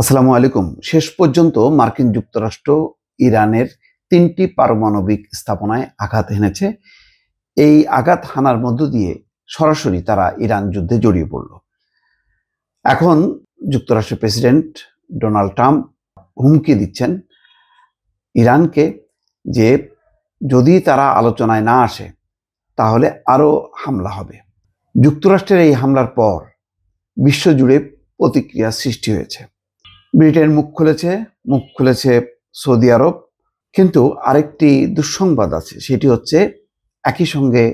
আসসালামু আলাইকুম। শেষ পর্যন্ত মার্কিন যুক্তরাষ্ট্র ইরানের ৩টি পারমাণবিক স্থাপনায় আঘাত হেনেছে। এই আঘাত হানার মধ্য দিয়ে সরাসরি তারা ইরান যুদ্ধে জড়িয়ে পড়ল। এখন যুক্তরাষ্ট্রের প্রেসিডেন্ট ডোনাল্ড ট্রাম্প হুমকি দিচ্ছেন ইরানকে যে যদি তারা আলোচনায় না আসে তাহলে আরো হামলা হবে। যুক্তরাষ্ট্রের এই হামলার পর বিশ্বজুড়ে প্রতিক্রিয়া সৃষ্টি হয়েছে। ব্রিটেন মুখ খুলেছে সৌদি আরব। কিন্তু আরেকটি দুঃসংবাদ আছে, সেটি হচ্ছে একই সঙ্গে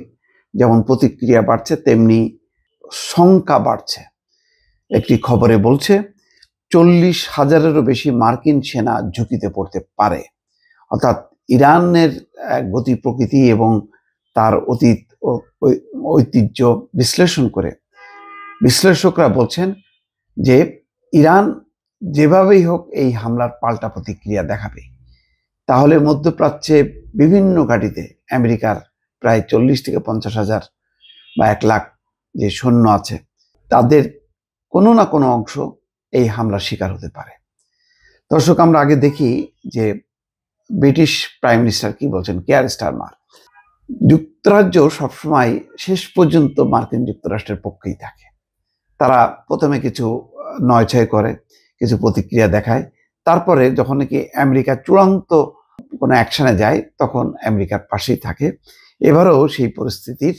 যেমন প্রতিক্রিয়া বাড়ছে তেমনি শঙ্কা বাড়ছে। একটি খবরে বলছে 40,000-এরও বেশি মার্কিন সেনা ঝুঁকিতে পড়তে পারে। অর্থাৎ ইরানের গতি প্রকৃতি এবং তার অতীত ঐতিহ্য বিশ্লেষণ করে বিশ্লেষকরা বলছেন যে ইরান যেভাবেই হোক এই হামলার পাল্টা প্রতিক্রিয়া দেখাবে। তাহলে মধ্যপ্রাচ্যে বিভিন্ন ঘাঁটিতে আমেরিকার প্রায় 40,000-50,000 বা 1,00,000 যে সৈন্য আছে তাদের কোনো না কোনো অংশ এই হামলার শিকার হতে পারে। দর্শক, আমরা আগে দেখি যে ব্রিটিশ প্রাইম মিনিস্টার কি বলছেন, কেয়ার স্টারমার। যুক্তরাজ্য সবসময় শেষ পর্যন্ত মার্কিন যুক্তরাষ্ট্রের পক্ষেই থাকে। তারা প্রথমে কিছু নয়ছয় করে, কিছু প্রতিক্রিয়া দেখায়, তারপরে যখন নাকি আমেরিকা চূড়ান্ত কোনো অ্যাকশনে যায় তখন আমেরিকার পাশেই থাকে। এবারেও সেই পরিস্থিতির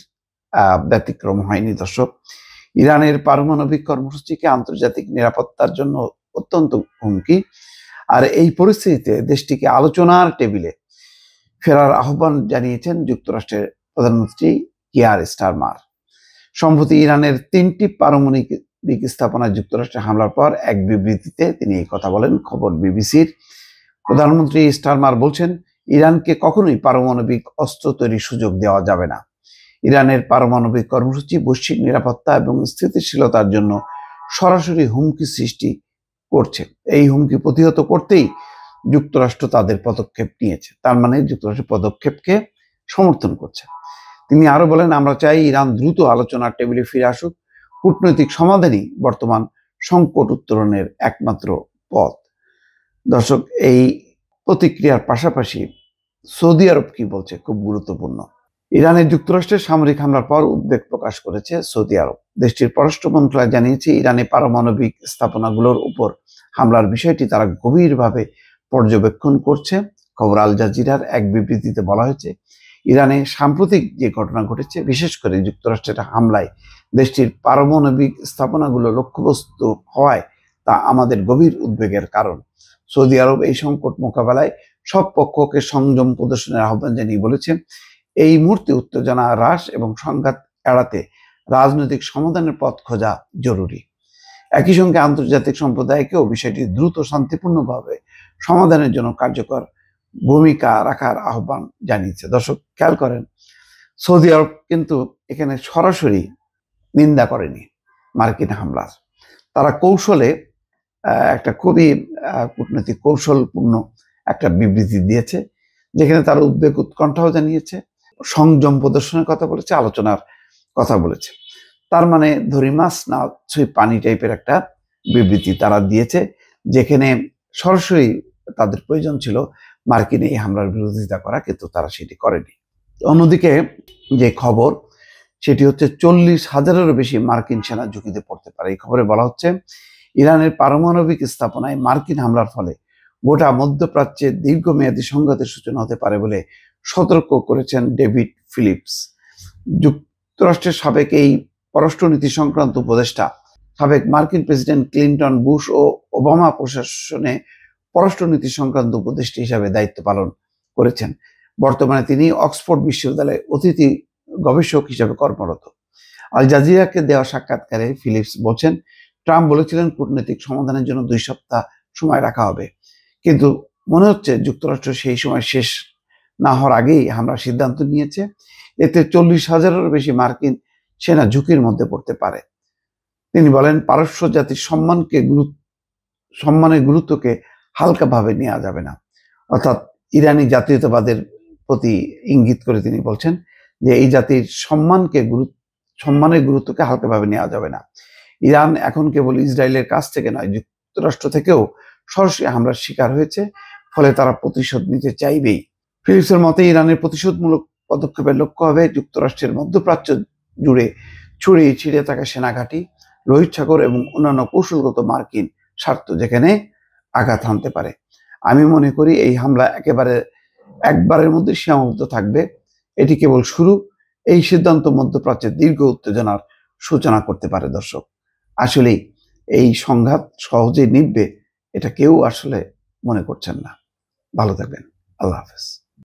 ব্যতিক্রম হয়নি। দর্শক, ইরানের পারমাণবিক কর্মসূচিকে আন্তর্জাতিক নিরাপত্তার জন্য অত্যন্ত হুমকি, আর এই পরিস্থিতিতে দেশটিকে আলোচনার টেবিলে ফেরার আহ্বান জানিয়েছেন যুক্তরাষ্ট্রের প্রধানমন্ত্রী কিয়ার স্টারমার। সম্প্রতি ইরানের 3টি পারমাণবিক স্থাপনায় যুক্তরাষ্ট্রের হামলার পর এক বিবৃতিতে তিনি এই কথা বলেন। খবর বিবিসির। প্রধানমন্ত্রী স্টারমার বলছেন, ইরানকে কখনোই পারমাণবিক অস্ত্র তৈরির সুযোগ দেওয়া যাবে না। ইরানের পারমাণবিক কর্মসূচি বৈশ্বিক নিরাপত্তা এবং স্থিতিশীলতার জন্য সরাসরি হুমকি সৃষ্টি করছে। এই হুমকি প্রতিহত করতেই যুক্তরাষ্ট্র তাদের পদক্ষেপ নিয়েছে। তার মানে যুক্তরাষ্ট্রের পদক্ষেপকে সমর্থন করছে। তিনি আরো বলেন, আমরা চাই ইরান দ্রুত আলোচনার টেবিলে ফিরে আসুক। কূটনৈতিক সমাধানই বর্তমান সংকট উত্তরণের একমাত্র পথ। দর্শক, এই প্রতিক্রিয়ার পাশাপাশি সৌদি আরব কি বলছে খুব গুরুত্বপূর্ণ। ইরানের যুক্তরাষ্ট্রের সামরিক হামলার পর উদ্বেগ প্রকাশ করেছে সৌদি আরব। দেশটির পররাষ্ট্র মন্ত্রণালয় জানিয়েছে, ইরানে পারমাণবিক স্থাপনাগুলোর উপর হামলার বিষয়টি তারা গভীরভাবে পর্যবেক্ষণ করছে। খবর আল জাজিরার এক বিবৃতিতে বলা হয়েছে, ইরানে সাম্প্রতিক যে ঘটনা ঘটেছে, বিশেষ করে যুক্তরাষ্ট্রের হামলায় দেশটির পারমাণবিক স্থাপনাগুলো লক্ষ্যবস্তু হওয়ায় তা আমাদের গভীর উদ্বেগের কারণ। সৌদি আরব এই সংকট মোকাবেলায় সব পক্ষকে সংযম প্রদর্শনের আহ্বান জানিয়ে বলেছে, এই মুহূর্তে উত্তেজনা হ্রাস এবং সংঘাত এড়াতে রাজনৈতিক সমাধানের পথ খোঁজা জরুরি। একই সঙ্গে আন্তর্জাতিক সম্প্রদায়কেও বিষয়টি দ্রুত শান্তিপূর্ণভাবে সমাধানের জন্য কার্যকর ভূমিকা রাখার আহ্বান জানিয়েছে। দর্শক, খেয়াল করেন, সৌদি আরব কিন্তু এখানে সরাসরি নিন্দা করেনি মার্কিন হামলার। তারা কৌশলে একটা খুবই কূটনৈতিক কৌশলপূর্ণ একটা বিবৃতি দিয়েছে, যেখানে তারা উদ্বেগ উৎকণ্ঠাও জানিয়েছে, সংযম প্রদর্শনের কথা বলেছে, আলোচনার কথা বলেছে। তার মানে ধরি মাছ না ছুঁই পানি টাইপের একটা বিবৃতি তারা দিয়েছে, যেখানে সরাসরি তাদের প্রয়োজন ছিল মার্কিন এই হামলার বিরোধিতা করা, কিন্তু তারা সেটি করেনি। অন্যদিকে যে খবর, সেটি হচ্ছে 40,000-এরও বেশি মার্কিন সেনা ঝুঁকিতে পড়তে পারে। এই খবরে বলা হচ্ছে, ইরানের পারমাণবিক স্থাপনায় মার্কিন হামলার ফলে গোটা মধ্যপ্রাচ্যে দীর্ঘমেয়াদী সংঘাতের সূচনা হতে পারে বলে সতর্ক করেছেন ডেভিড ফিলিপস। যুক্তরাষ্ট্রের সাবেক এই পররাষ্ট্রনীতি সংক্রান্ত উপদেষ্টা সাবেক মার্কিন প্রেসিডেন্ট ক্লিন্টন, বুশ ও ওবামা প্রশাসনে পররাষ্ট্রনীতি সংক্রান্ত উপদেষ্টা হিসাবে দায়িত্ব পালন করেছেন। বর্তমানে তিনি অক্সফোর্ড বিশ্ববিদ্যালয়ে অতিথি গবেষক হিসাবে কর্মরত। আল জাজিরাকে দেওয়া সাক্ষাৎকারে ফিলিপস বলছেন, ট্রাম্প বলেছিলেন কূটনৈতিক সমাধানের জন্য 2 সপ্তাহ সময় রাখা হবে, কিন্তু মনে হচ্ছে যুক্তরাষ্ট্র সেই সময় শেষ না হওয়ার আগেই হামলার সিদ্ধান্ত নিয়েছে। এতে 40,000-এরও বেশি মার্কিন সেনা ঝুঁকির মধ্যে পড়তে পারে। তিনি বলেন, পারস্য জাতির সম্মানের গুরুত্বকে হালকাভাবে নেওয়া যাবে না। অর্থাৎ ইরানি জাতীয়তাবাদের প্রতি ইঙ্গিত করে তিনি বলছেন যে এই জাতির সম্মানের গুরুত্বকে হালকাভাবে নেওয়া যাবে না। ইরান এখন কেবল ইসরায়েলের কাছ থেকে নয়, যুক্তরাষ্ট্র থেকেও সরাসরি হামলার শিকার হয়েছে, ফলে তারা প্রতিশোধ নিতে চাইবেই। ফিলিপসের মতে ইরানের প্রতিশোধমূলক পদক্ষেপের লক্ষ্য হবে যুক্তরাষ্ট্রের মধ্যপ্রাচ্য জুড়ে ছড়িয়ে ছিটিয়ে থাকা সেনাঘাঁটি, লোহিত সাগর এবং অন্যান্য কৌশলগত মার্কিন স্বার্থ যেখানে আঘাত হানতে পারে। আমি মনে করি এই হামলা একবারের মধ্যে সীমাবদ্ধ থাকবে। এটি কেবল শুরু। এই সিদ্ধান্ত মধ্যপ্রাচ্যের দীর্ঘ উত্তেজনার সূচনা করতে পারে। দর্শক, আসলেই এই সংঘাত সহজেই নিববে এটা কেউ আসলে মনে করছেন না। ভালো থাকবেন। আল্লাহ হাফেজ।